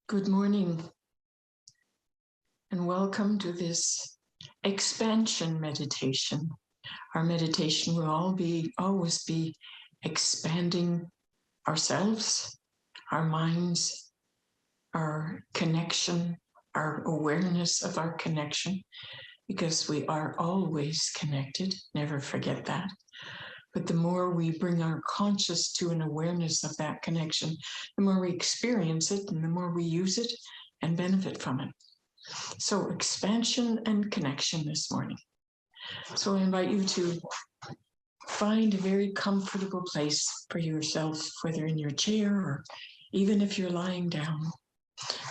Good morning and welcome to this expansion meditation. Our meditation will always be expanding ourselves, our minds, our connection, our awareness of our connection, because we are always connected. Never forget that. But the more we bring our conscious to an awareness of that connection, the more we experience it and the more we use it and benefit from it. So expansion and connection this morning. So I invite you to find a very comfortable place for yourself, whether in your chair or even if you're lying down.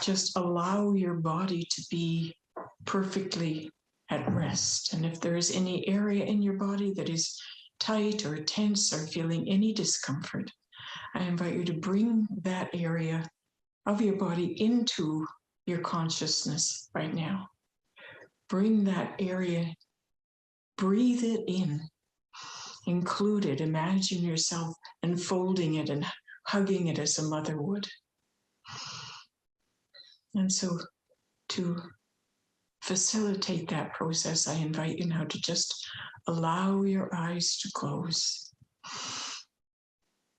Just allow your body to be perfectly at rest. And if there is any area in your body that is tight or tense or feeling any discomfort, I invite you to bring that area of your body into your consciousness right now. Bring that area, breathe it in, include it, imagine yourself enfolding it and hugging it as a mother would. And so to facilitate that process, I invite you now to just allow your eyes to close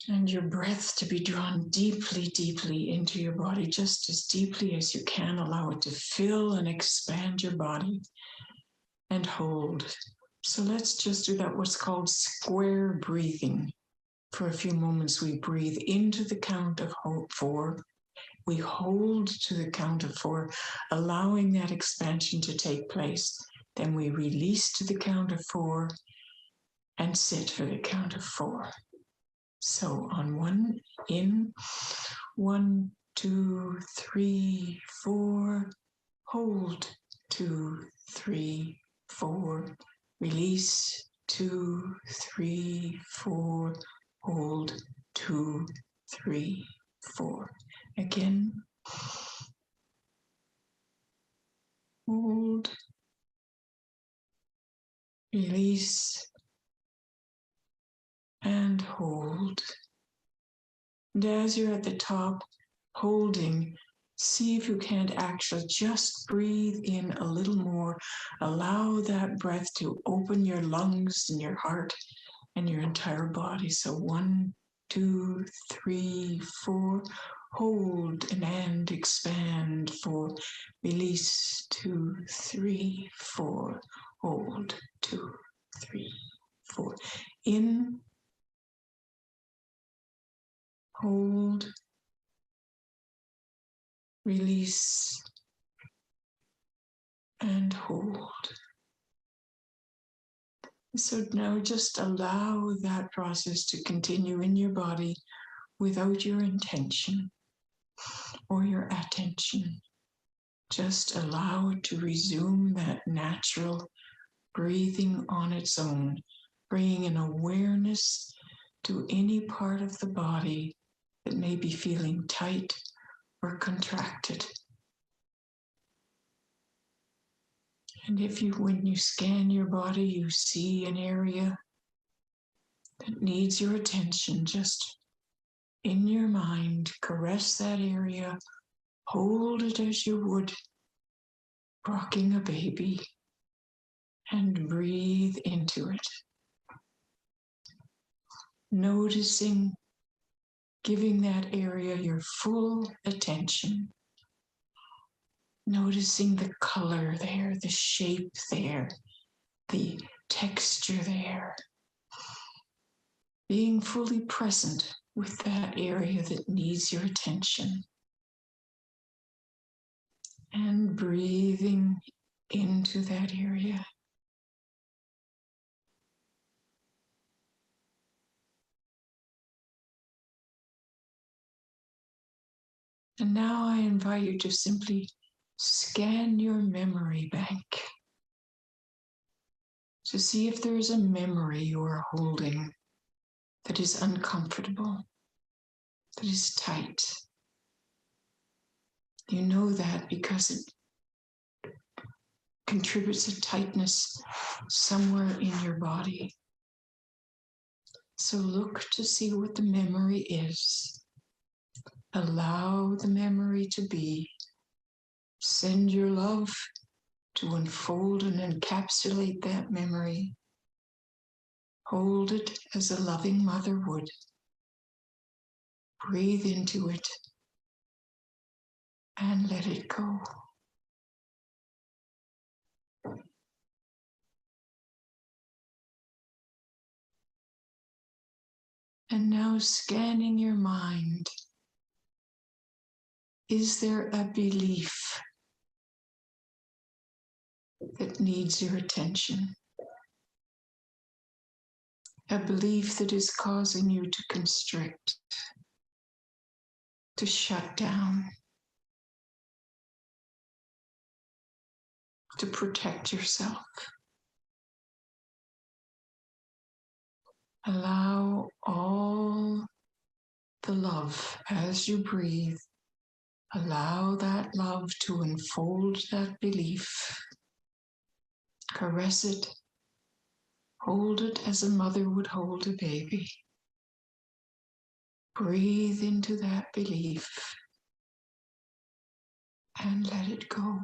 and your breath to be drawn deeply, deeply into your body, just as deeply as you can. Allow it to fill and expand your body and hold. So let's just do that, what's called square breathing. For a few moments, we breathe into the count of 4. We hold to the count of 4, allowing that expansion to take place. Then we release to the count of 4 and sit for the count of 4. So on 1, in, 1, 2, 3, 4, hold, 2, 3, 4, release, 2, 3, 4, hold, 2, 3, 4. Again, hold, release, and hold. And as you're at the top, holding, see if you can't actually just breathe in a little more. Allow that breath to open your lungs and your heart and your entire body. So 1, 2, 3, 4, hold and expand. 4, release, 2, 3, 4, hold, 2, 3, 4. In, hold, release, and hold. So now just allow that process to continue in your body without your intention or your attention. Just allow it to resume that natural breathing on its own, bringing an awareness to any part of the body that may be feeling tight or contracted. And if you, when you scan your body, you see an area that needs your attention, just in your mind, caress that area, hold it as you would rocking a baby, and breathe into it. Noticing, giving that area your full attention. Noticing the color there, the shape there, the texture there. Being fully present with that area that needs your attention. And breathing into that area. And now I invite you to simply scan your memory bank to see if there is a memory you are holding that is uncomfortable, that is tight. You know that because it contributes a tightness somewhere in your body. So look to see what the memory is. Allow the memory to be. Send your love to unfold and encapsulate that memory. Hold it as a loving mother would. Breathe into it and let it go. And now scanning your mind, is there a belief that needs your attention? A belief that is causing you to constrict, to shut down, to protect yourself. Allow all the love as you breathe. Allow that love to unfold that belief. Caress it. Hold it as a mother would hold a baby. Breathe into that belief and let it go.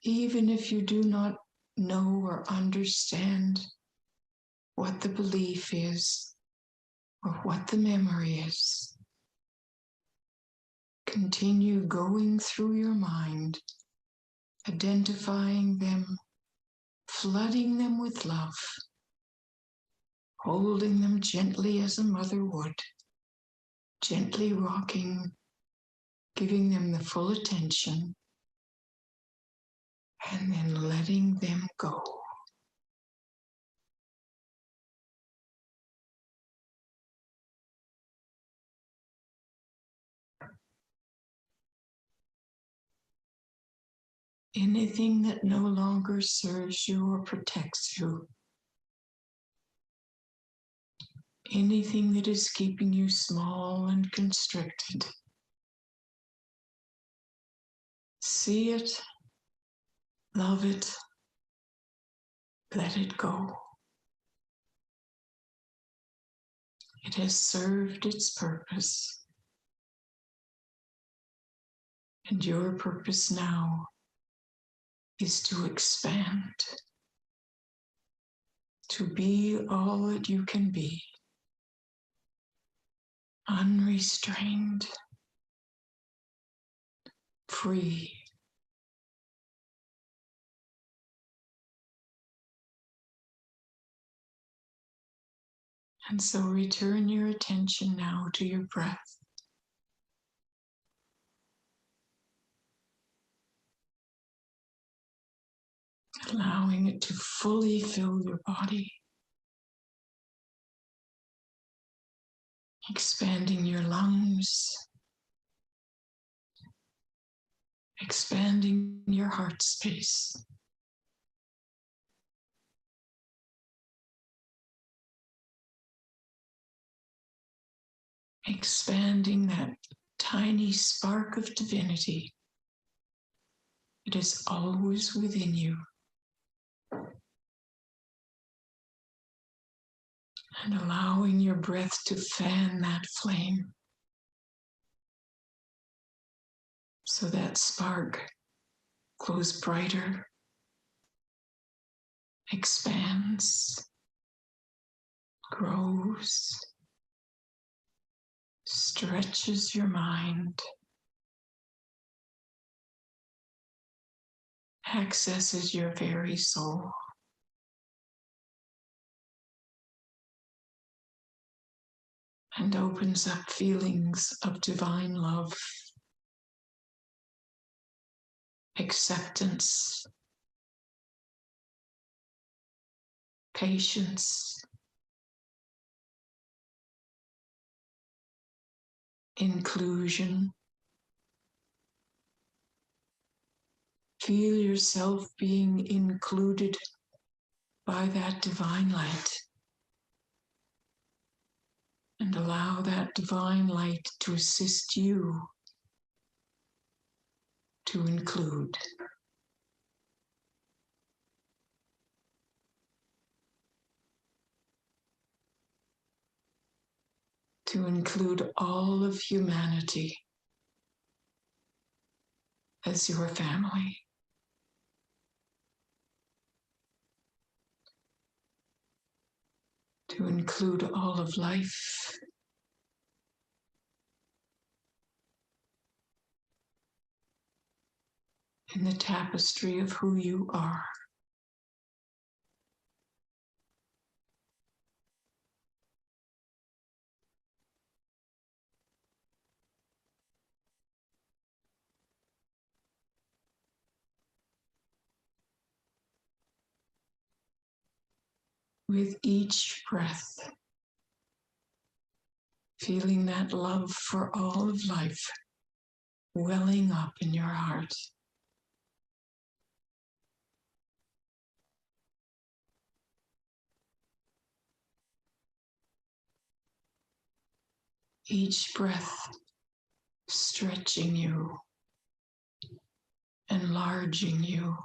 Even if you do not know or understand what the belief is or what the memory is, continue going through your mind, identifying them, flooding them with love, holding them gently as a mother would, gently rocking, giving them the full attention, and then letting them go. Anything that no longer serves you or protects you, anything that is keeping you small and constricted, see it, love it, let it go. It has served its purpose. And your purpose now is to expand, to be all that you can be, unrestrained, free. And so return your attention now to your breath. Allowing it to fully fill your body. Expanding your lungs. Expanding your heart space. Expanding that tiny spark of divinity. It is always within you. And allowing your breath to fan that flame. So that spark glows brighter, expands, grows, stretches your mind, accesses your very soul. And opens up feelings of divine love, acceptance, patience, inclusion. Feel yourself being included by that divine light. And allow that divine light to assist you to include. to include all of humanity as your family. To include all of life in the tapestry of who you are. With each breath, feeling that love for all of life welling up in your heart. Each breath stretching you, enlarging you,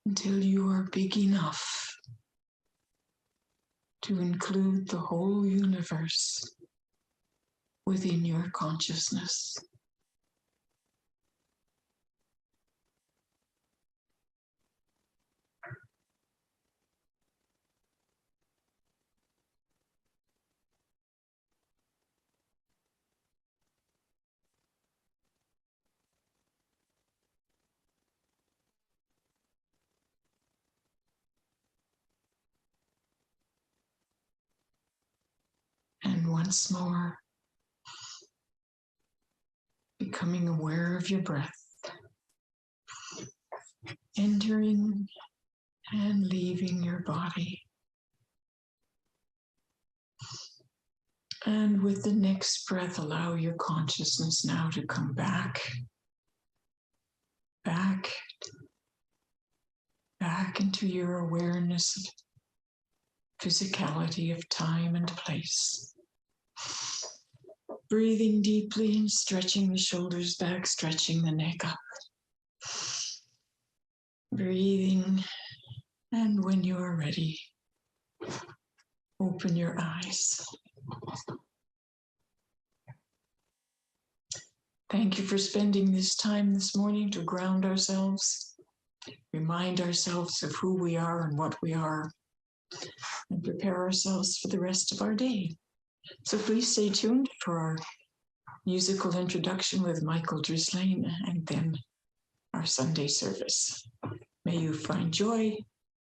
until you are big enough to include the whole universe within your consciousness. And once more, becoming aware of your breath, entering and leaving your body. And with the next breath, allow your consciousness now to come back, back into your awareness of physicality of time and place. Breathing deeply and stretching the shoulders back, stretching the neck up. Breathing, and when you are ready, open your eyes. Thank you for spending this time this morning to ground ourselves, remind ourselves of who we are and what we are, and prepare ourselves for the rest of our day. So please stay tuned for our musical introduction with Michael Drislane and then our Sunday service. May you find joy,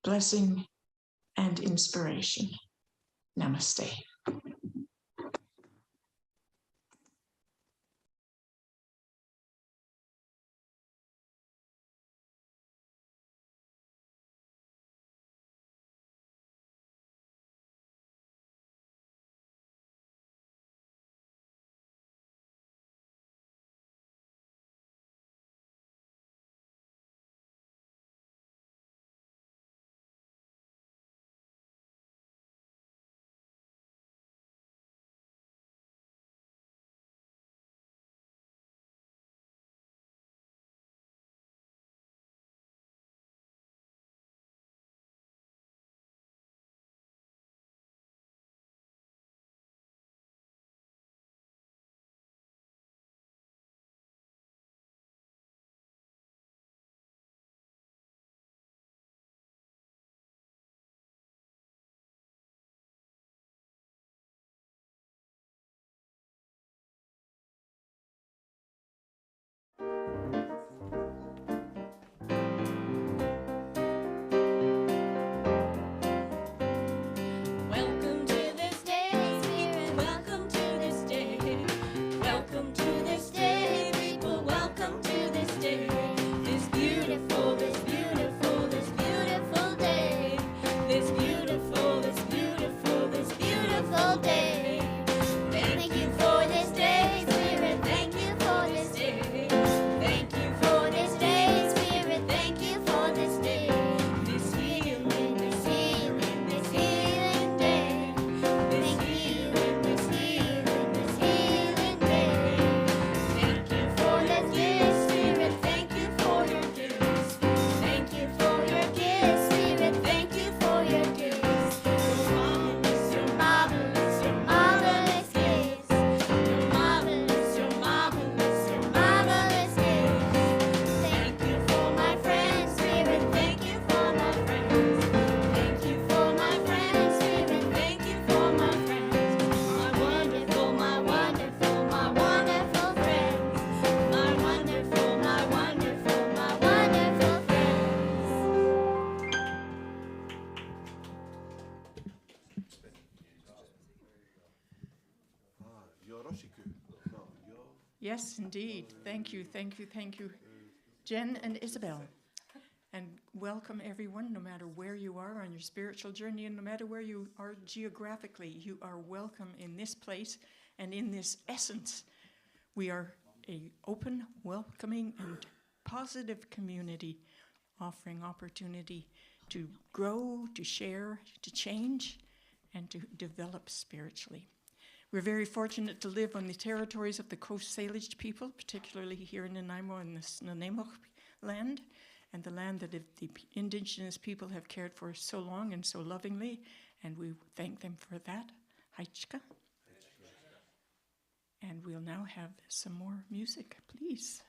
blessing, and inspiration. Namaste. Yes, indeed. Thank you, thank you, thank you, Jen and Isabel. And welcome everyone, no matter where you are on your spiritual journey and no matter where you are geographically, you are welcome in this place and in this essence. We are an open, welcoming, and positive community offering opportunity to grow, to share, to change, and to develop spiritually. We're very fortunate to live on the territories of the Coast Salish people, particularly here in Nanaimo and the Nanaimo land, and the land that the Indigenous people have cared for so long and so lovingly, and we thank them for that. Haichka. And we'll now have some more music, please.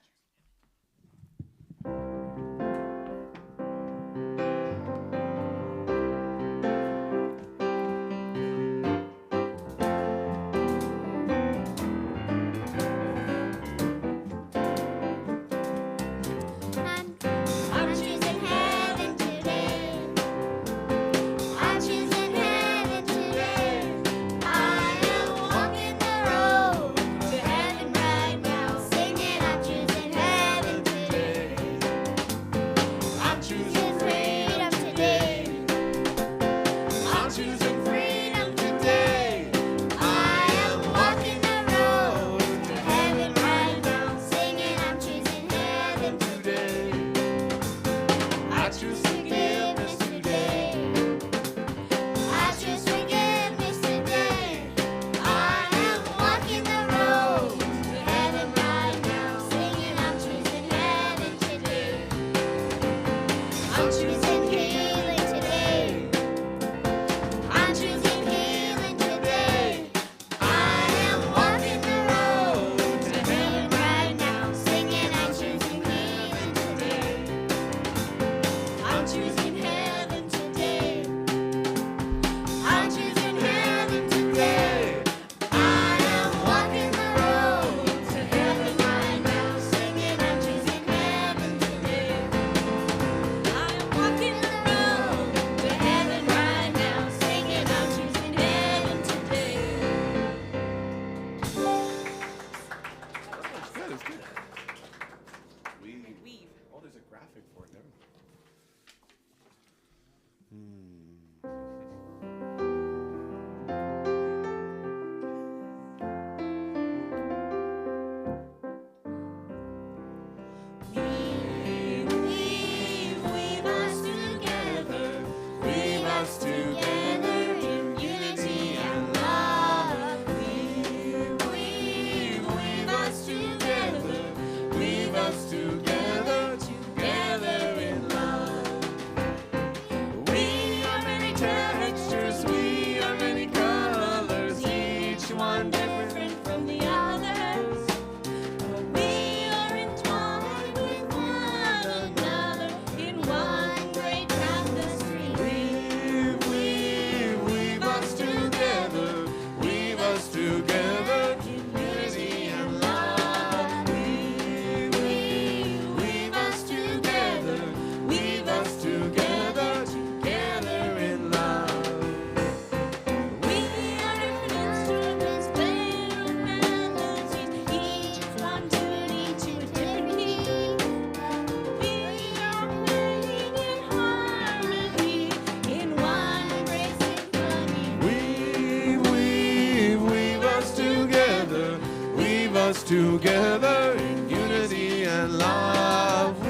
Together in unity and love,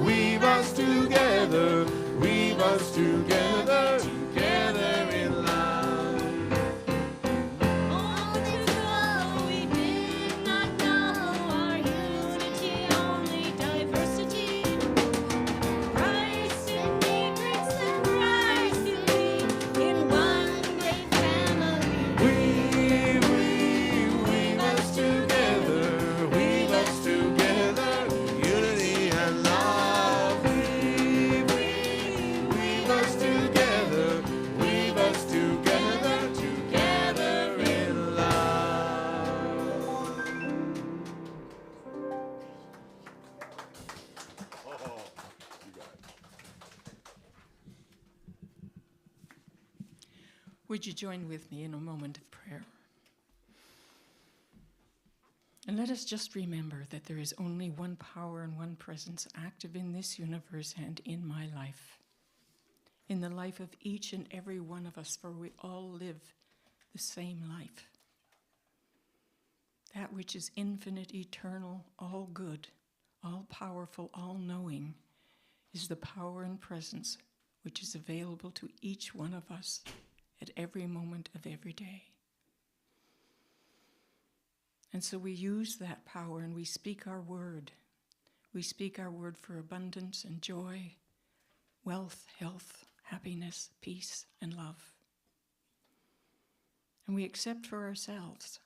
weave us together, weave us together, together in love. All this ago we did not know our unity, only diversity. Christ in me, Christ and Christ in me, in one great family. Weave us together, unity and love. Weave us together, together in love. You got it. Would you join with me in a moment of prayer? And let us just remember that there is only one power and one presence active in this universe and in my life, in the life of each and every one of us, for we all live the same life. That which is infinite, eternal, all good, all powerful, all knowing, is the power and presence which is available to each one of us at every moment of every day. And so we use that power and we speak our word. We speak our word for abundance and joy, wealth, health, happiness, peace, and love. And we accept for ourselves,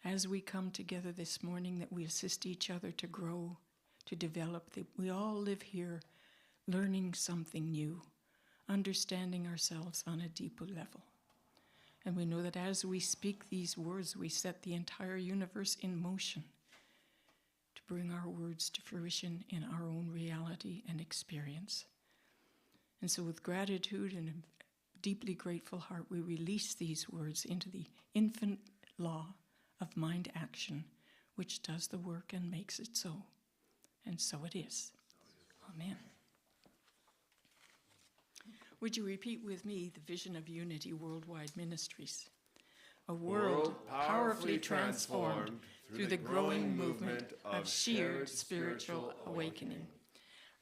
as we come together this morning, that we assist each other to grow, to develop, that we all live here learning something new, understanding ourselves on a deeper level. And we know that as we speak these words, we set the entire universe in motion to bring our words to fruition in our own reality and experience. And so with gratitude and a deeply grateful heart, we release these words into the infinite law of mind action, which does the work and makes it so. And so it is. Amen. Would you repeat with me the vision of Unity Worldwide Ministries? A world powerfully transformed through the growing movement of sheer spiritual awakening.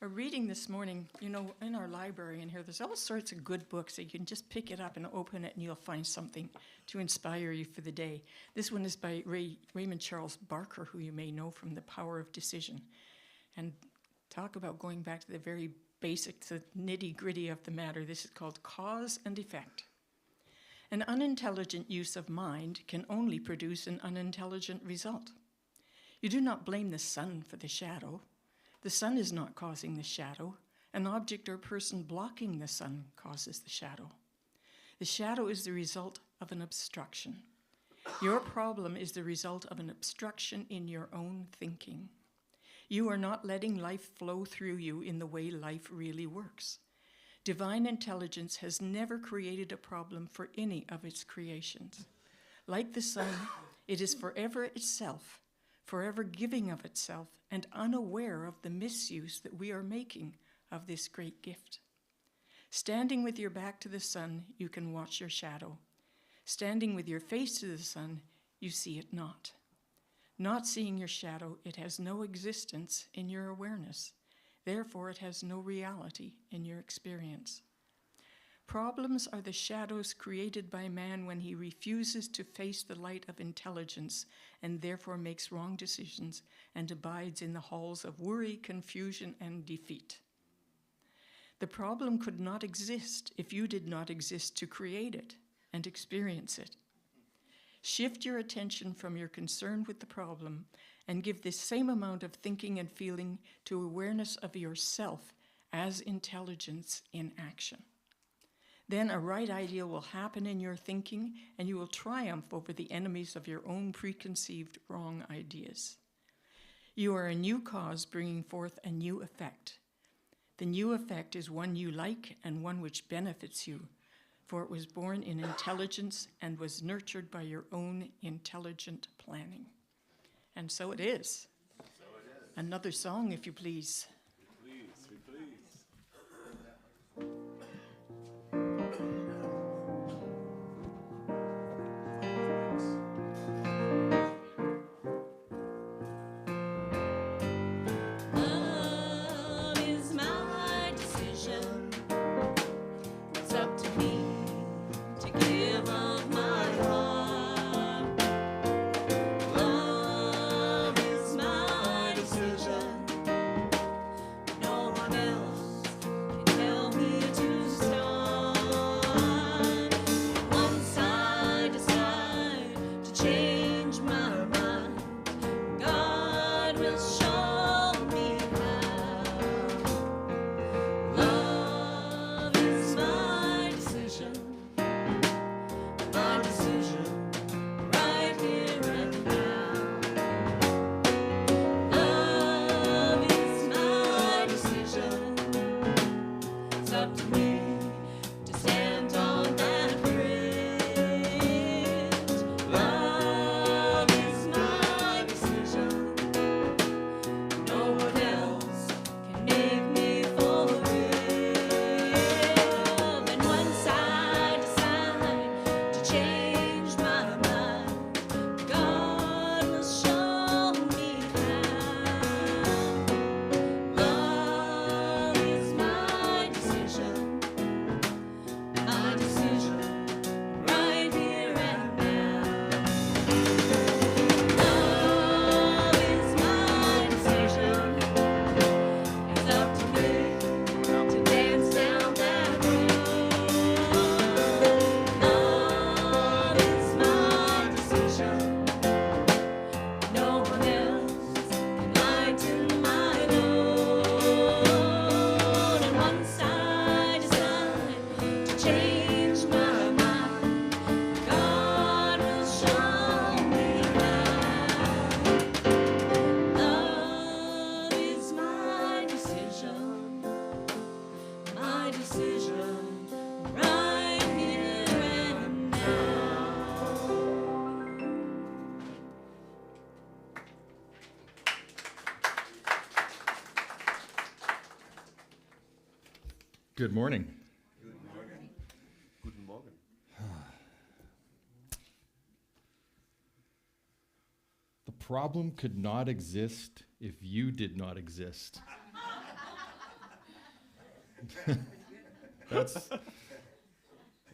A reading this morning, in our library in here, there's all sorts of good books that you can just pick it up and open it and you'll find something to inspire you for the day. This one is by Raymond Charles Barker, who you may know from The Power of Decision. And talk about going back to the very basic, the nitty-gritty of the matter. This is called Cause and Effect. An unintelligent use of mind can only produce an unintelligent result. You do not blame the sun for the shadow. The sun is not causing the shadow. An object or person blocking the sun causes the shadow. The shadow is the result of an obstruction. Your problem is the result of an obstruction in your own thinking. You are not letting life flow through you in the way life really works. Divine intelligence has never created a problem for any of its creations. Like the sun, it is forever itself, forever giving of itself, and unaware of the misuse that we are making of this great gift. Standing with your back to the sun, you can watch your shadow. Standing with your face to the sun, you see it not. Not seeing your shadow, it has no existence in your awareness. Therefore, it has no reality in your experience. Problems are the shadows created by man when he refuses to face the light of intelligence and therefore makes wrong decisions and abides in the halls of worry, confusion, and defeat. The problem could not exist if you did not exist to create it and experience it. Shift your attention from your concern with the problem and give this same amount of thinking and feeling to awareness of yourself as intelligence in action. Then a right idea will happen in your thinking and you will triumph over the enemies of your own preconceived wrong ideas. You are a new cause bringing forth a new effect. The new effect is one you like and one which benefits you, for it was born in intelligence and was nurtured by your own intelligent planning. And so it is. Another song, if you please. Love is my decision. It's up to me to give of my heart. Love is my decision. No one else can tell me to start. Once I decide to change my mind, God will show me how. Love is my decision right here and now. Love is my decision. It's up to me to stand on that bridge. Love is my decision. decision right here and now. Good morning. Guten Morgen. The problem could not exist if you did not exist.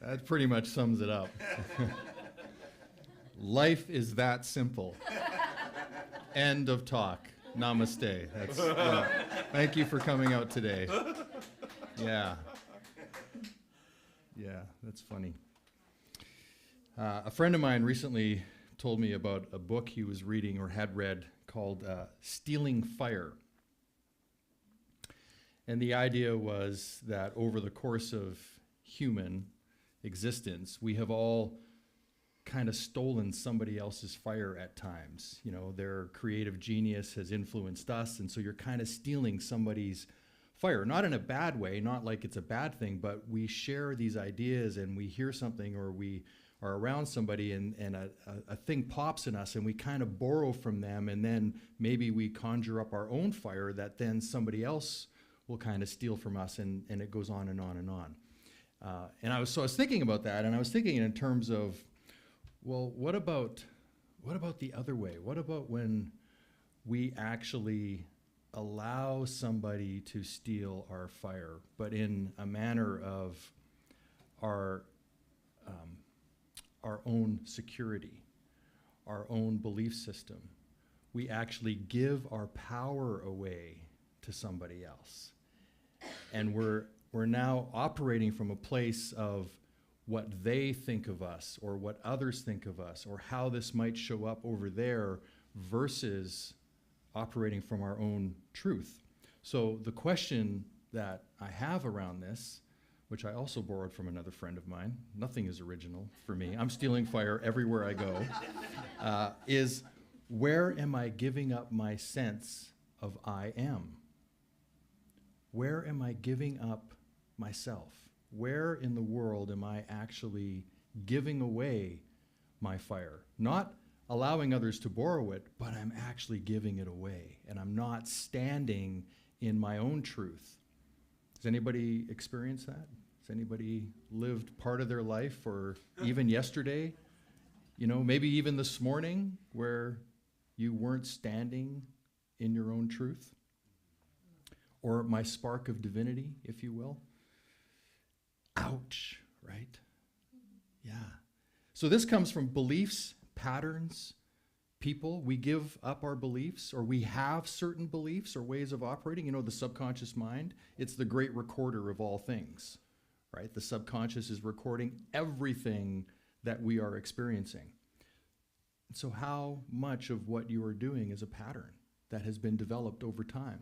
That pretty much sums it up. Life is that simple. End of talk. Namaste. Thank you for coming out today. Yeah. Yeah, that's funny. A friend of mine recently told me about a book he was reading or had read called Stealing Fire. And the idea was that over the course of human existence, we have all kind of stolen somebody else's fire at times. You know, their creative genius has influenced us, and so you're kind of stealing somebody's fire. Not in a bad way, not like it's a bad thing, but we share these ideas and we hear something or we are around somebody and a thing pops in us and we kind of borrow from them, and then maybe we conjure up our own fire that then somebody else will kind of steal from us, and it goes on and on and on. And I was thinking about that, and I was thinking in terms of, well, what about the other way? What about when we actually allow somebody to steal our fire, but in a manner of our own security, our own belief system? We actually give our power away to somebody else. And we're now operating from a place of what they think of us or what others think of us or how this might show up over there versus operating from our own truth. So the question that I have around this, which I also borrowed from another friend of mine, nothing is original for me, I'm stealing fire everywhere I go, is where am I giving up my sense of I am? Where am I giving up myself? Where in the world am I actually giving away my fire? Not allowing others to borrow it, but I'm actually giving it away, and I'm not standing in my own truth. Has anybody experienced that? Has anybody lived part of their life, or even yesterday, you know, maybe even this morning, where you weren't standing in your own truth? Or my spark of divinity, if you will? Ouch, right? Yeah. So this comes from beliefs, patterns, people. We give up our beliefs, or we have certain beliefs or ways of operating. You know, the subconscious mind, it's the great recorder of all things, right? The subconscious is recording everything that we are experiencing. So how much of what you are doing is a pattern that has been developed over time,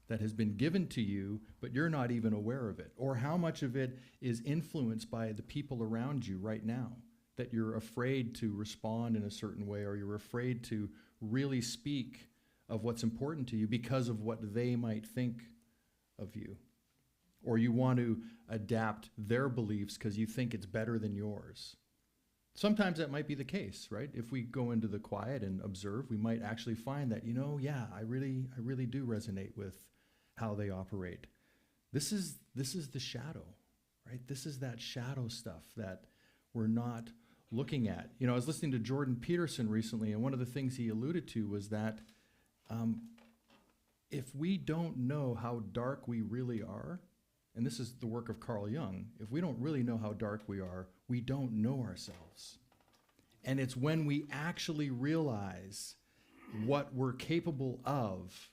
that has been given to you, but you're not even aware of it? Or how much of it is influenced by the people around you right now, that you're afraid to respond in a certain way, or you're afraid to really speak of what's important to you because of what they might think of you? Or you want to adapt their beliefs because you think it's better than yours. Sometimes that might be the case, right? If we go into the quiet and observe, we might actually find that, you know, yeah, I really do resonate with how they operate. This is the shadow, right? This is that shadow stuff that we're not looking at. You know, I was listening to Jordan Peterson recently, and one of the things he alluded to was that if we don't know how dark we really are, and this is the work of Carl Jung, if we don't really know how dark we are, we don't know ourselves. And it's when we actually realize what we're capable of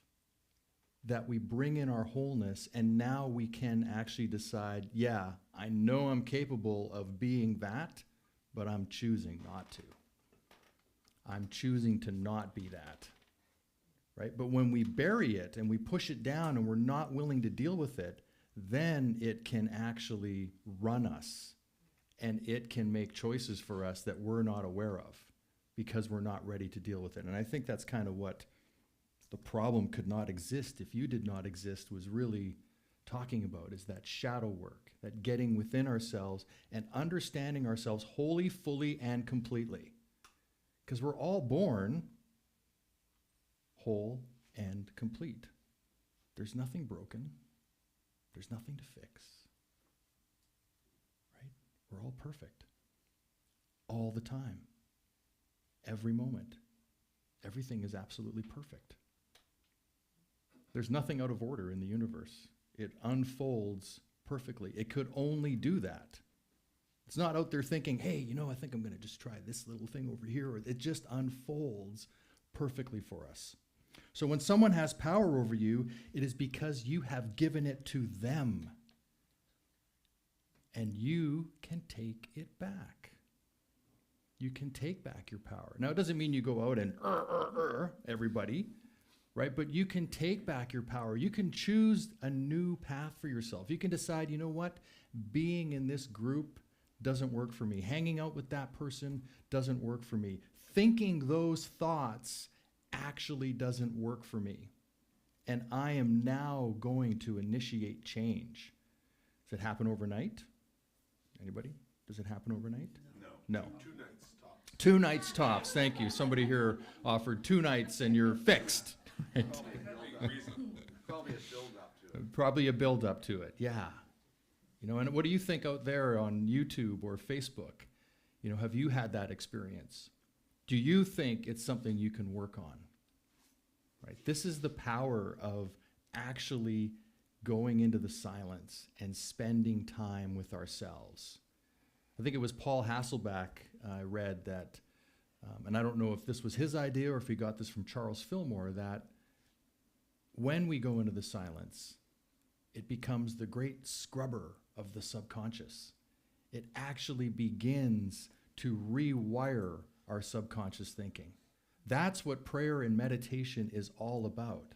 that we bring in our wholeness, and now we can actually decide, yeah, I know I'm capable of being that, but I'm choosing not to. I'm choosing to not be that, right? But when we bury it and we push it down and we're not willing to deal with it, then it can actually run us, and it can make choices for us that we're not aware of because we're not ready to deal with it. And I think that's kind of what the problem could not exist if you did not exist was really talking about, is that shadow work, that getting within ourselves and understanding ourselves wholly, fully, and completely. Because we're all born whole and complete. There's nothing broken. There's nothing to fix. Right? We're all perfect. All the time. Every moment. Everything is absolutely perfect. There's nothing out of order in the universe. It unfolds perfectly. It could only do that. It's not out there thinking, hey, you know, I think I'm going to just try this little thing over here. It just unfolds perfectly for us. So when someone has power over you, it is because you have given it to them. And you can take it back. You can take back your power. Now, it doesn't mean you go out and everybody, right? But you can take back your power. You can choose a new path for yourself. You can decide, you know what? Being in this group doesn't work for me. Hanging out with that person doesn't work for me. Thinking those thoughts actually doesn't work for me. And I am now going to initiate change. Does it happen overnight? Anybody? Does it happen overnight? No. 2 nights tops. 2 nights tops. Thank you. Somebody here offered 2 nights and you're fixed. Right? Probably a build up to it. Probably a build up to it. Yeah. You know, and what do you think out there on YouTube or Facebook? You know, have you had that experience? Do you think it's something you can work on? Right? This is the power of actually going into the silence and spending time with ourselves. I think it was Paul Hasselbeck I read that, and I don't know if this was his idea or if he got this from Charles Fillmore, that when we go into the silence, it becomes the great scrubber of the subconscious. It actually begins to rewire our subconscious thinking. That's what prayer and meditation is all about.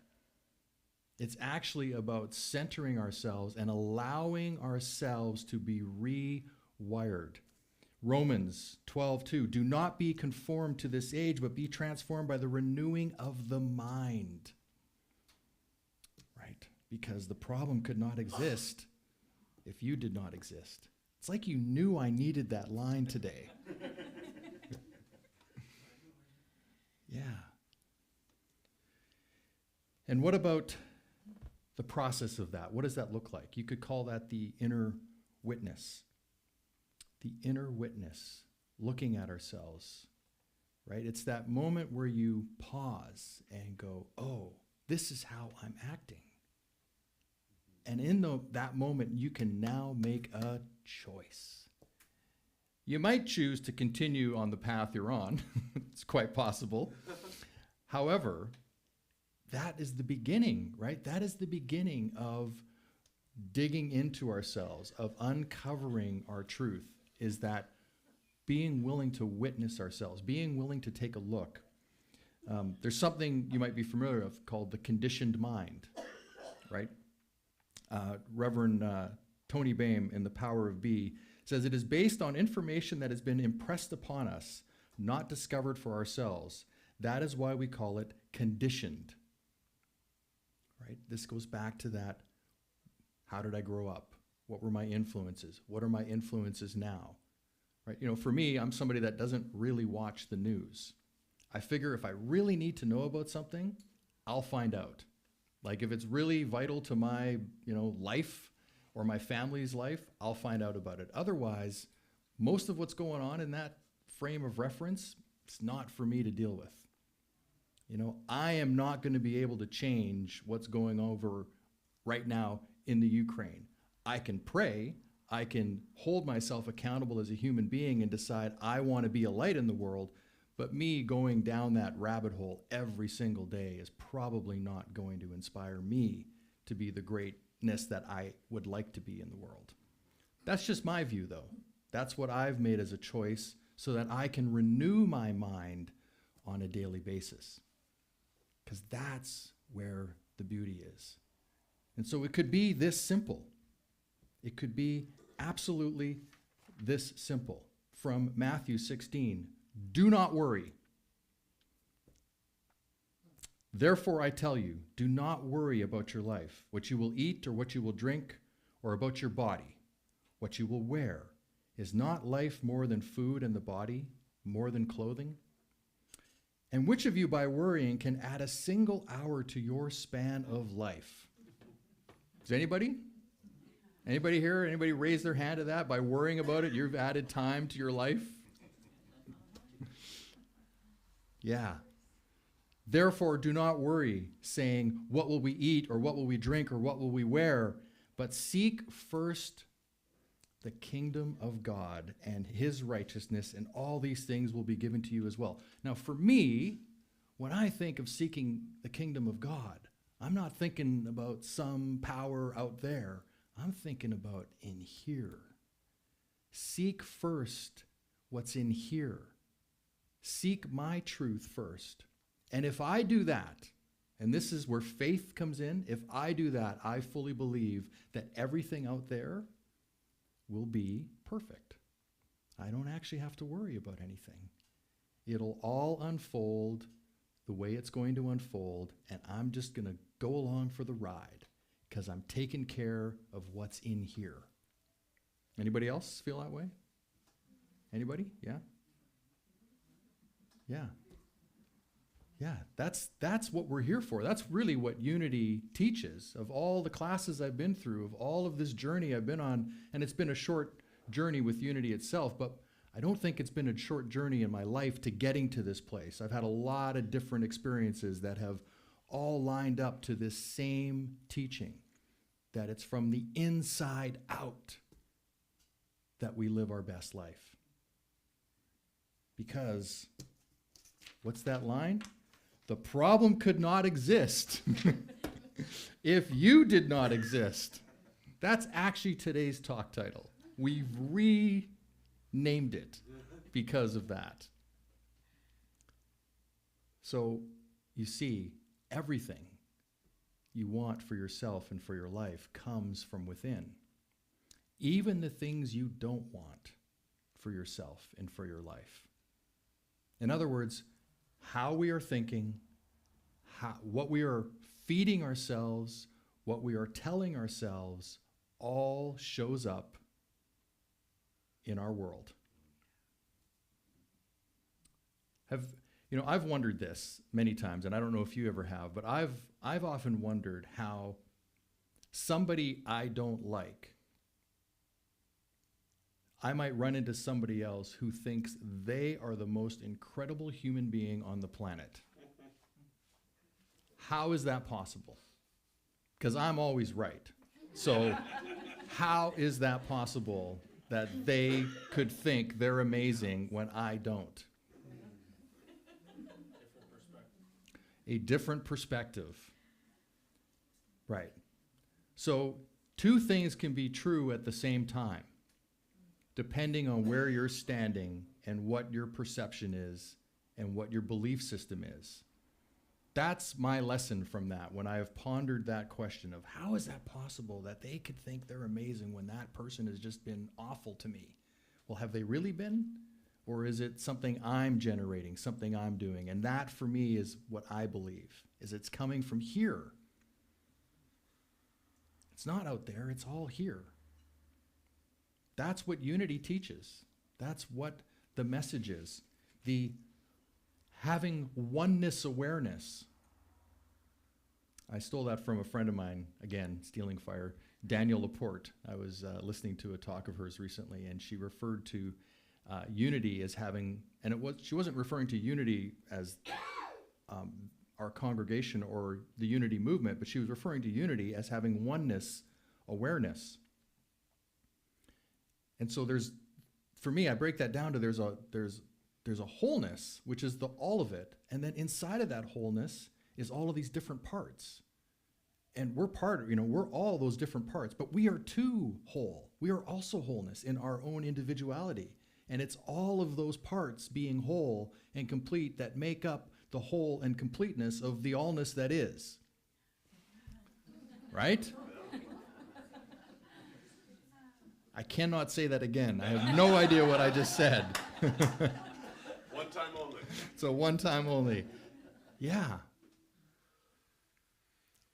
It's actually about centering ourselves and allowing ourselves to be rewired. Romans 12:2, do not be conformed to this age, but be transformed by the renewing of the mind. Right? Because the problem could not exist if you did not exist. It's like you knew I needed that line today. Yeah. And what about the process of that? What does that look like? You could call that the inner witness. The inner witness, looking at ourselves, right? It's that moment where you pause and go, oh, this is how I'm acting. And in that moment, you can now make a choice. You might choose to continue on the path you're on. It's quite possible. However, that is the beginning, right? That is the beginning of digging into ourselves, of uncovering our truth, is that being willing to witness ourselves, being willing to take a look. There's something you might be familiar with called the conditioned mind, right? Reverend Tony Boehm in The Power of Be says, it is based on information that has been impressed upon us, not discovered for ourselves. That is why we call it conditioned. Right? This goes back to that, how did I grow up? What were my influences? What are my influences now? Right? You know, for me, I'm somebody that doesn't really watch the news. I figure if I really need to know about something, I'll find out. Like if it's really vital to my, life or my family's life, I'll find out about it. Otherwise, most of what's going on in that frame of reference, it's not for me to deal with. I am not going to be able to change what's going over right now in the Ukraine. I can pray, I can hold myself accountable as a human being and decide I want to be a light in the world, but me going down that rabbit hole every single day is probably not going to inspire me to be the greatness that I would like to be in the world. That's just my view, though. That's what I've made as a choice so that I can renew my mind on a daily basis. Because that's where the beauty is. And so it could be this simple. It could be absolutely this simple. From Matthew 16, do not worry. Therefore I tell you, do not worry about your life, what you will eat or what you will drink, or about your body, what you will wear. Is not life more than food and the body more than clothing? And which of you by worrying can add a single hour to your span of life? Is anybody? Anybody here? Anybody raise their hand to that? By worrying about it, you've added time to your life? Yeah. Therefore, do not worry, saying, what will we eat, or what will we drink, or what will we wear? But seek first the kingdom of God and his righteousness, and all these things will be given to you as well. Now, for me, when I think of seeking the kingdom of God, I'm not thinking about some power out there. I'm thinking about in here. Seek first what's in here. Seek my truth first. And if I do that, and this is where faith comes in, if I do that, I fully believe that everything out there will be perfect. I don't actually have to worry about anything. It'll all unfold the way it's going to unfold, and I'm just going to go along for the ride because I'm taking care of what's in here. Anybody else feel that way? Anybody? Yeah? Yeah. Yeah, that's what we're here for. That's really what Unity teaches. Of all the classes I've been through, of all of this journey I've been on, and it's been a short journey with Unity itself, but I don't think it's been a short journey in my life to getting to this place. I've had a lot of different experiences that have all lined up to this same teaching, that it's from the inside out that we live our best life. Because, what's that line? The problem could not exist if you did not exist. That's actually today's talk title. We've renamed it because of that. So, you see, everything you want for yourself and for your life comes from within. Even the things you don't want for yourself and for your life. In other words, how we are thinking, what we are feeding ourselves, what we are telling ourselves, all shows up in our world. I've wondered this many times, and I don't know if you ever have, but I've often wondered how somebody I don't like, I might run into somebody else who thinks they are the most incredible human being on the planet. How is that possible? Because I'm always right. So how is that possible that they could think they're amazing when I don't? A different perspective. Right. So two things can be true at the same time, depending on where you're standing and what your perception is and what your belief system is. That's my lesson from that when I have pondered that question of how is that possible that they could think they're amazing when that person has just been awful to me? Well, have they really been? Or is it something I'm generating, something I'm doing? And that for me is what I believe, is it's coming from here. It's not out there, it's all here. That's what Unity teaches. That's what the message is. The having oneness awareness. I stole that from a friend of mine, again, stealing fire, Daniel Laporte. I was listening to a talk of hers recently, and she referred to Unity as having, and she wasn't referring to Unity as our congregation or the Unity movement, but she was referring to Unity as having oneness awareness. And so for me, I break that down to there's a wholeness, which is all of it. And then inside of that wholeness is all of these different parts. And we're we're all those different parts, but we are too whole. We are also wholeness in our own individuality. And it's all of those parts being whole and complete that make up the whole and completeness of the allness that is. Right? I cannot say that again. I have no idea what I just said. One time only. So one time only. Yeah.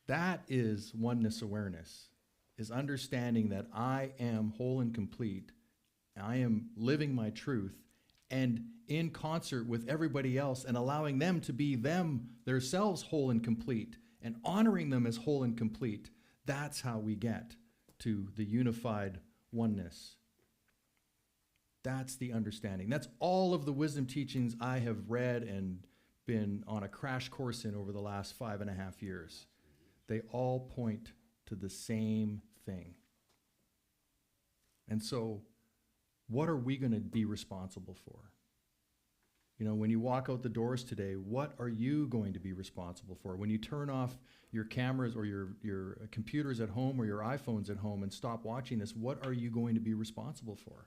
That is oneness awareness, is understanding that I am whole and complete. I am living my truth, and in concert with everybody else, and allowing them to be themselves whole and complete, and honoring them as whole and complete. That's how we get to the unified oneness. That's the understanding. That's all of the wisdom teachings I have read and been on a crash course in over the last 5.5 years. They all point to the same thing. And so, what are we going to be responsible for? You know, when you walk out the doors today, what are you going to be responsible for? When you turn off your cameras or your computers at home or your iPhones at home and stop watching this, what are you going to be responsible for?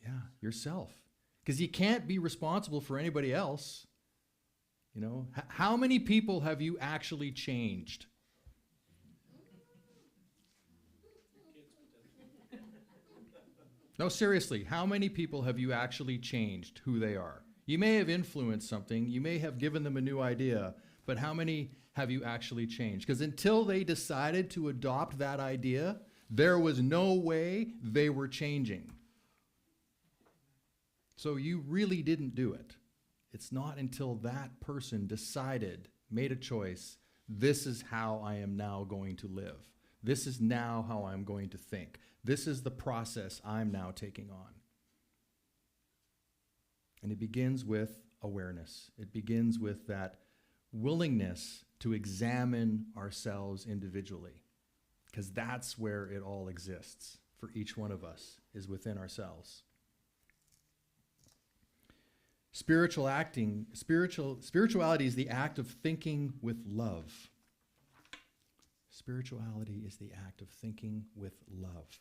Yeah, yourself. Because you can't be responsible for anybody else. You know, how many people have you actually changed? No, seriously, how many people have you actually changed who they are? You may have influenced something, you may have given them a new idea, but how many have you actually changed? Because until they decided to adopt that idea, there was no way they were changing. So you really didn't do it. It's not until that person decided, made a choice, this is how I am now going to live. This is now how I'm going to think. This is the process I'm now taking on. And it begins with awareness. It begins with that willingness to examine ourselves individually, because that's where it all exists for each one of us, is within ourselves. Spirituality is the act of thinking with love. Spirituality is the act of thinking with love.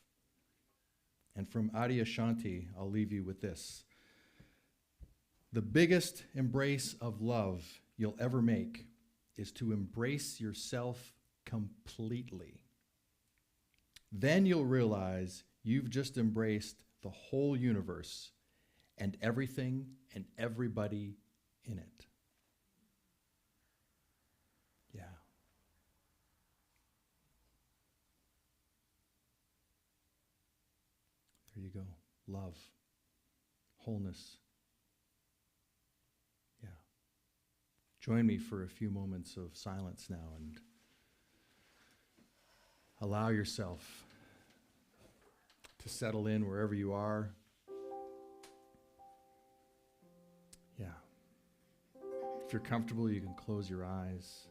And from Adyashanti, I'll leave you with this. The biggest embrace of love you'll ever make is to embrace yourself completely. Then you'll realize you've just embraced the whole universe and everything and everybody in it. Yeah. There you go. Love. Wholeness. Yeah. Join me for a few moments of silence now and allow yourself to settle in wherever you are. Yeah. If you're comfortable, you can close your eyes.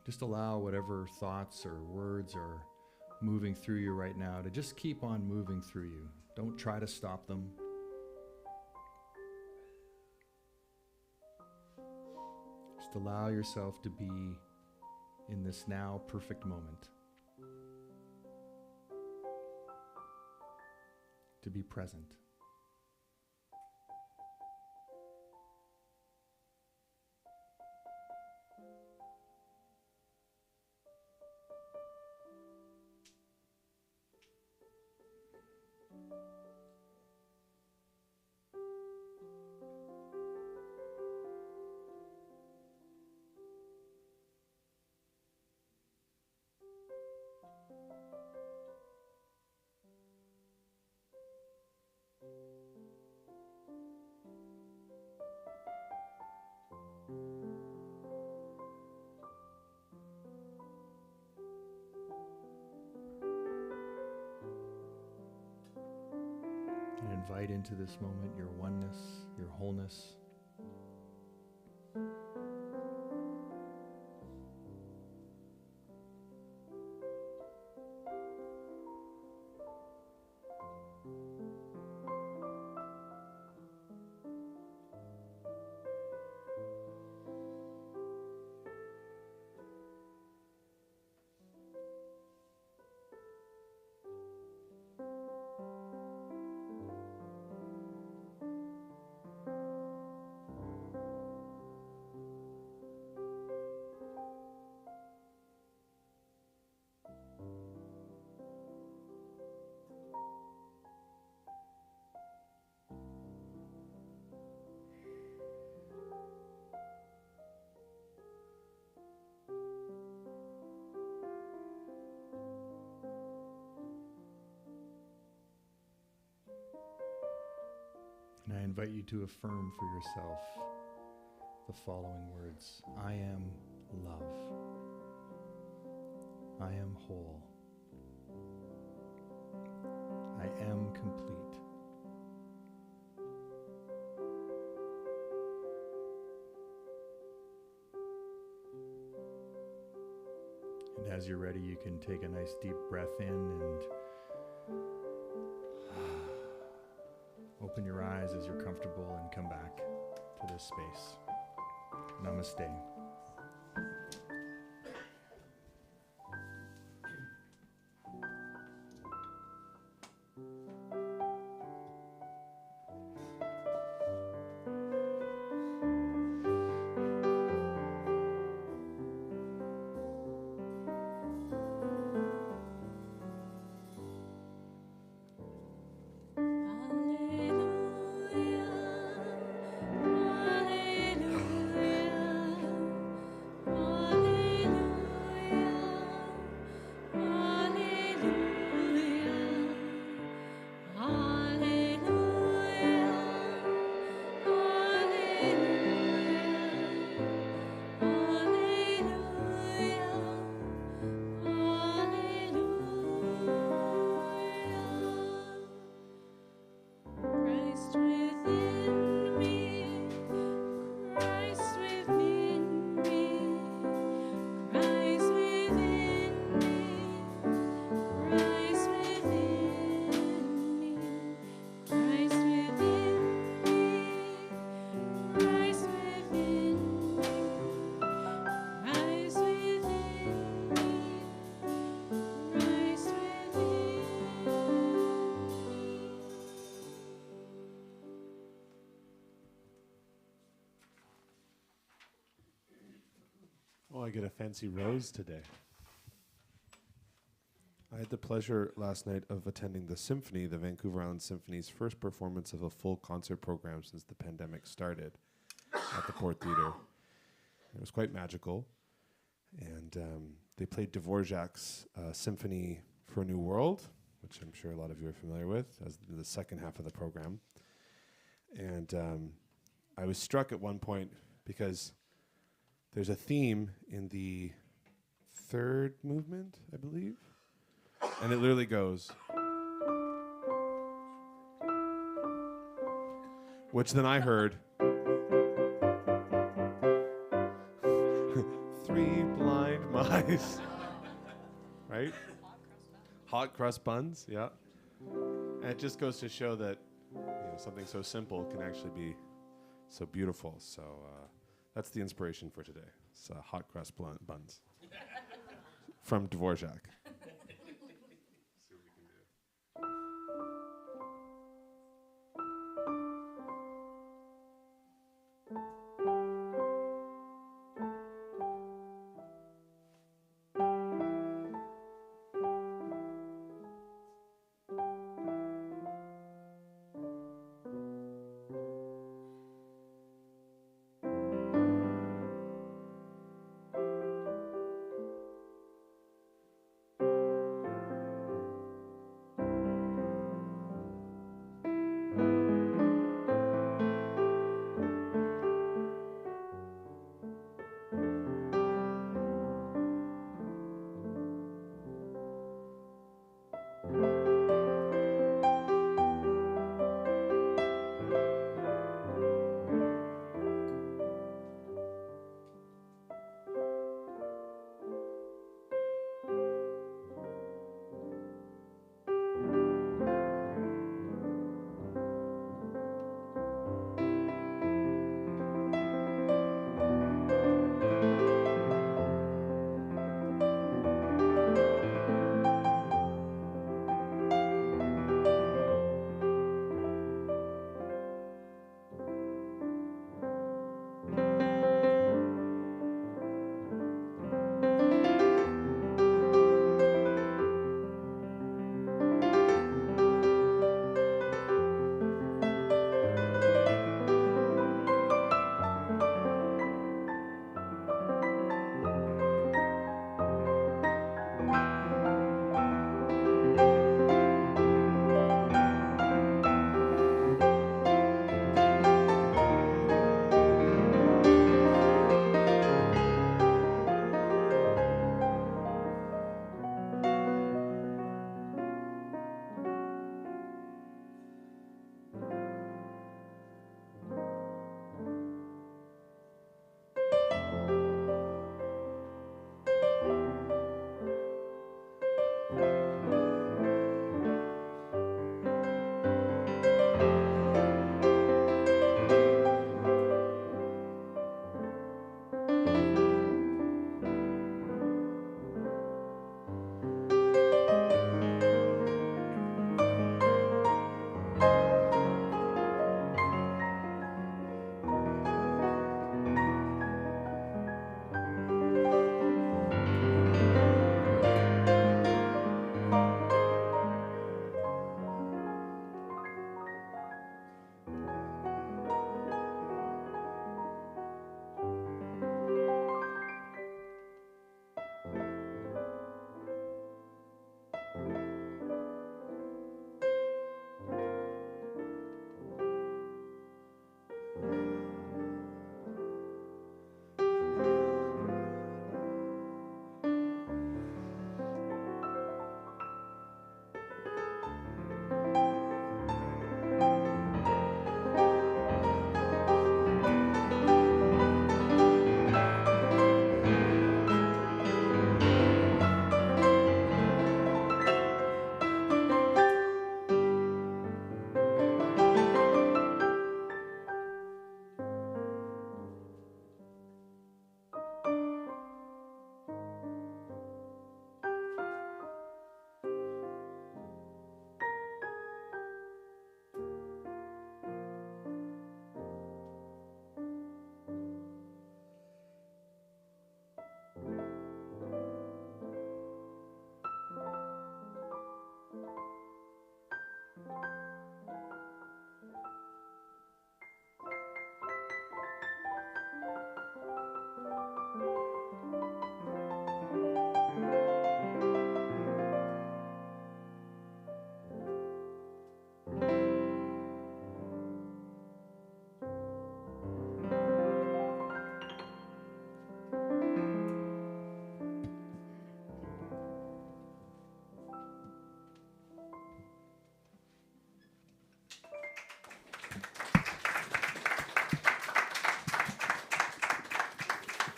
Just allow whatever thoughts or words are moving through you right now to just keep on moving through you. Don't try to stop them. Just allow yourself to be in this now perfect moment. To be present. And invite into this moment your oneness, your wholeness. invite you to affirm for yourself the following words. I am love. I am whole. I am complete. And as you're ready, you can take a nice deep breath in and open your eyes as you're comfortable and come back to this space. Namaste. Christ within me, Christ within me, Christ within me, Christ within me, Christ within me, Christ within me, Christ within me, Christ within me. Oh, I get a fancy rose today. I had the pleasure last night of attending the symphony, the Vancouver Island Symphony's first performance of a full concert program since the pandemic started at the Port Theatre. It was quite magical. And they played Dvorak's Symphony for a New World, which I'm sure a lot of you are familiar with, as the second half of the program. And I was struck at one point because there's a theme in the third movement, I believe. And it literally goes, which then I heard, three blind mice, right? Hot crust buns, yeah. And it just goes to show that something so simple can actually be so beautiful. So that's the inspiration for today. It's hot crust buns from Dvorak.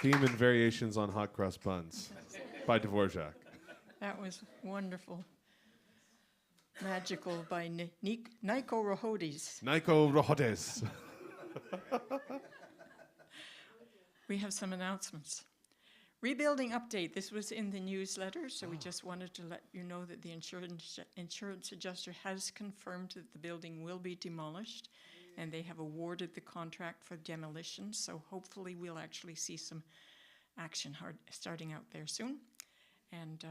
Theme and Variations on Hot Cross Buns by Dvorak. That was wonderful. Magical by Nico Rohodis. Nico Rohodes. We have some announcements. Rebuilding update. This was in the newsletter, so we just wanted to let you know that the insurance adjuster has confirmed that the building will be demolished, and they have awarded the contract for demolition, so hopefully we'll actually see some action starting out there soon. And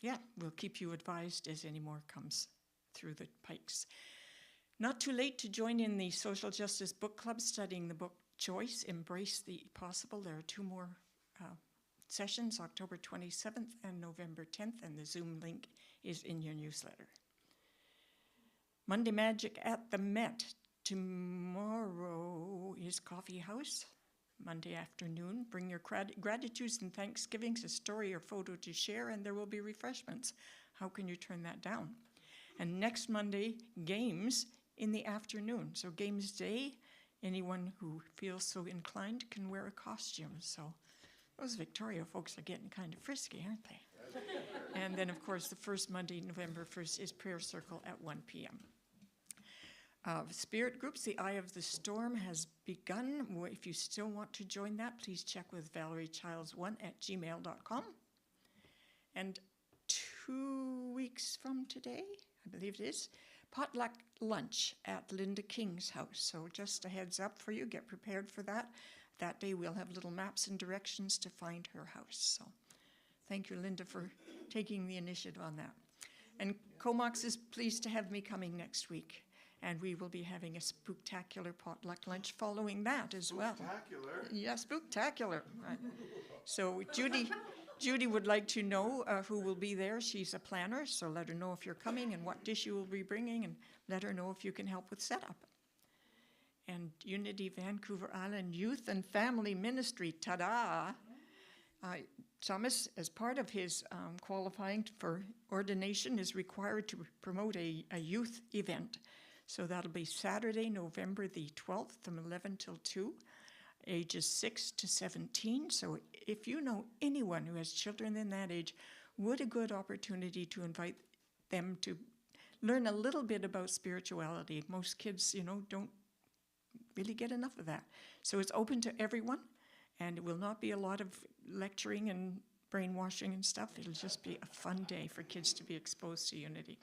yeah, we'll keep you advised as any more comes through the pikes. Not too late to join in the Social Justice Book Club studying the book Choice, Embrace the Possible. There are 2 more sessions, October 27th and November 10th, and the Zoom link is in your newsletter. Monday Magic at the Met. Tomorrow is Coffee House, Monday afternoon. Bring your gratitudes and thanksgivings, a story or photo to share, and there will be refreshments. How can you turn that down? And next Monday, games in the afternoon. So games day, anyone who feels so inclined can wear a costume. So those Victoria folks are getting kind of frisky, aren't they? And then, of course, the first Monday, November 1st, is Prayer Circle at 1 p.m. Spirit groups, the Eye of the Storm has begun. If you still want to join that, please check with ValerieChilds1@gmail.com. And 2 weeks from today, I believe it is, potluck lunch at Linda King's house. So just a heads up for you, get prepared for that. That day we'll have little maps and directions to find her house. So thank you, Linda, for taking the initiative on that. And Comox is pleased to have me coming next week. And we will be having a spooktacular potluck lunch following that as well. Spooktacular? Yeah, spooktacular. Right. So Judy would like to know who will be there. She's a planner, so let her know if you're coming and what dish you will be bringing, and let her know if you can help with setup. And Unity Vancouver Island Youth and Family Ministry, ta-da! Thomas, as part of his qualifying for ordination, is required to promote a youth event. So that'll be Saturday, November the 12th from 11 till 2, ages 6 to 17. So if you know anyone who has children in that age, what a good opportunity to invite them to learn a little bit about spirituality. Most kids, don't really get enough of that. So it's open to everyone, and it will not be a lot of lecturing and brainwashing and stuff. It'll just be a fun day for kids to be exposed to unity.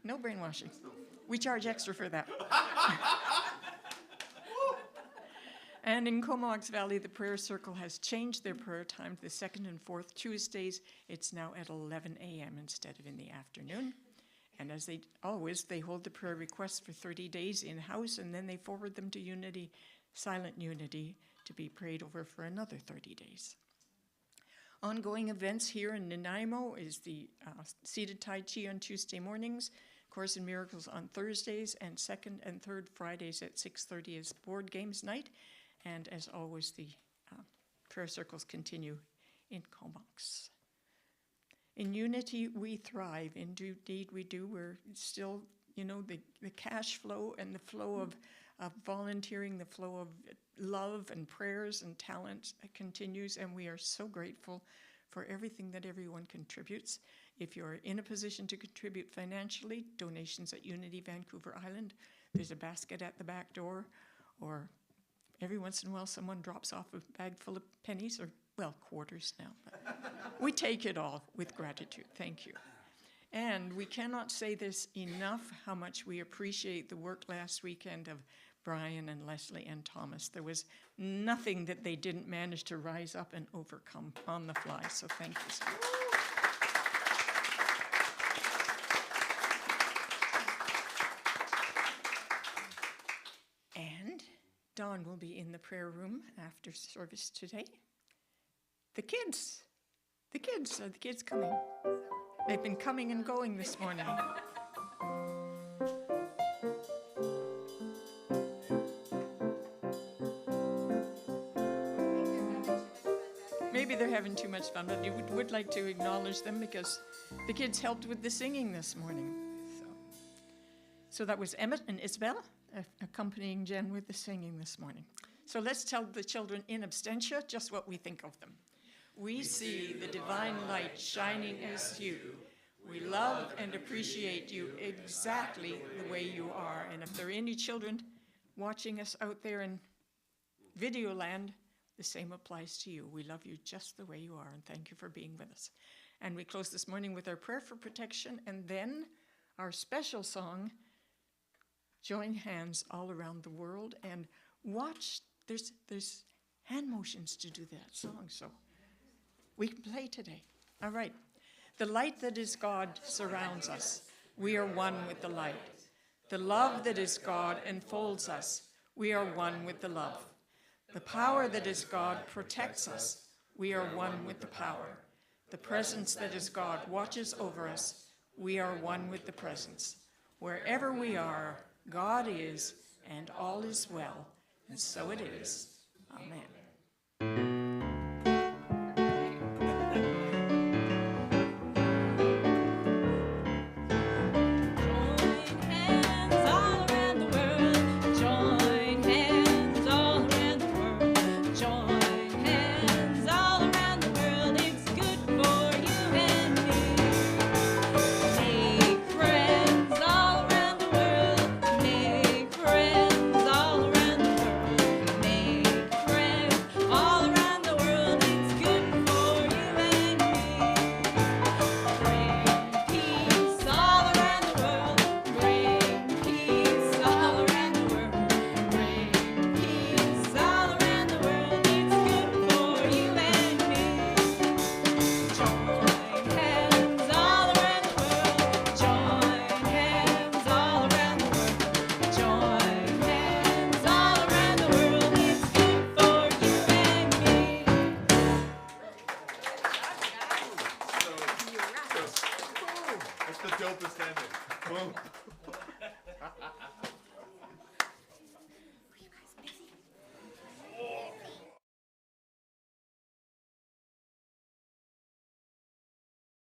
No brainwashing. We charge extra for that. And in Comox Valley, the prayer circle has changed their prayer time to the 2nd and 4th Tuesdays. It's now at 11 a.m. instead of in the afternoon. And as they hold the prayer requests for 30 days in-house, and then they forward them to Unity, Silent Unity, to be prayed over for another 30 days. Ongoing events here in Nanaimo is the seated Tai Chi on Tuesday mornings, Course in Miracles on Thursdays, and 2nd and 3rd Fridays at 6:30 is board games night. And as always, the prayer circles continue in Comox. In unity, we thrive. Indeed, we do. We're still, the cash flow and the flow of volunteering, the flow of love and prayers and talent continues, and we are so grateful for everything that everyone contributes. If you're in a position to contribute financially, donations at Unity Vancouver Island, there's a basket at the back door, or every once in a while someone drops off a bag full of pennies, or, quarters now. But we take it all with gratitude. Thank you. And we cannot say this enough, how much we appreciate the work last weekend of Brian and Leslie and Thomas. There was nothing that they didn't manage to rise up and overcome on the fly. So thank you so much. And Dawn will be in the prayer room after service today. The kids are the kids coming. They've been coming and going this morning. Maybe they're having too much fun, but you would like to acknowledge them because the kids helped with the singing this morning. So that was Emmett and Isabel accompanying Jen with the singing this morning. So let's tell the children in absentia just what we think of them. We see the divine light shining as you. We love and appreciate you exactly the way you are. And if there are any children watching us out there in video land, the same applies to you. We love you just the way you are, and thank you for being with us. And we close this morning with our prayer for protection, and then our special song, Join Hands All Around the World, and watch. There's hand motions to do that song, so we can play today. All right. The light that is God surrounds us. We are one with the light. The love that is God enfolds us. We are one with the love. The power that is God protects us. We are one with the power. The presence that is God watches over us. We are one with the presence. Wherever we are, God is, and all is well. And so it is. Amen.